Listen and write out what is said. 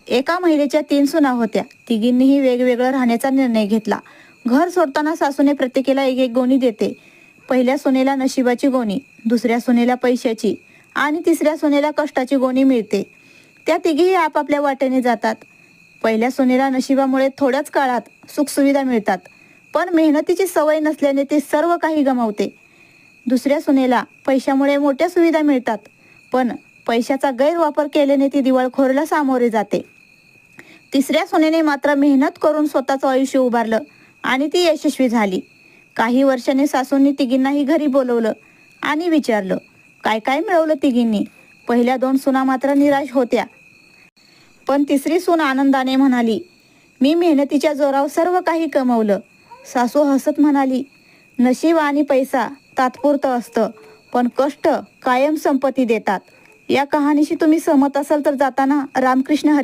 एका महिलेच्या 3 सुना होत्या. तिघींनीही वेगवेगळं राहण्याचा निर्णय घेतला. घर सोडताना सासूने प्रत्येकीला एक एक गोणी देते. पहिल्या सुनेला नशिबाची गोणी, दुसऱ्या सुनेला पैशाची आणि तिसऱ्या सुनेला कष्टाची गोणी मिळते. त्या तिघीही आपापल्या वाटेने जातात. पहिल्या सुनेला नशिबामुळे थोड्याच काळात सुखसुविधा मिळतात, पण मेहनतीची सवय नसल्याने ती सर्व काही गमावते. दुसऱ्या सुनेला पैशामुळे मोठ्या सुविधा मिळतात, पण पैशाचा गैरवापर केल्याने ती दिवाळखोरीला सामोरे जाते. तिसऱ्या सुनेने मात्र मेहनत करून स्वतःचं आयुष्य उभारलं आणि ती यशस्वी झाली. काही वर्षांनी सासूंनी तिघींनाही घरी बोलवलं आणि विचारलं, काय काय मिळवलं तिघींनी. पहिल्या 2 सुना मात्र निराश होत्या, पण तिसरी सून आनंदाने म्हणाली, मी मेहनतीच्या जोरावर सर्व काही कमवलं. सासू हसत म्हणाली, नशीब आणि पैसा तात्पुरतं असतं, पण कष्ट कायम संपत्ती देतात. या कहाणीशी तुम्ही सहमत असाल तर जाताना रामकृष्ण हरी.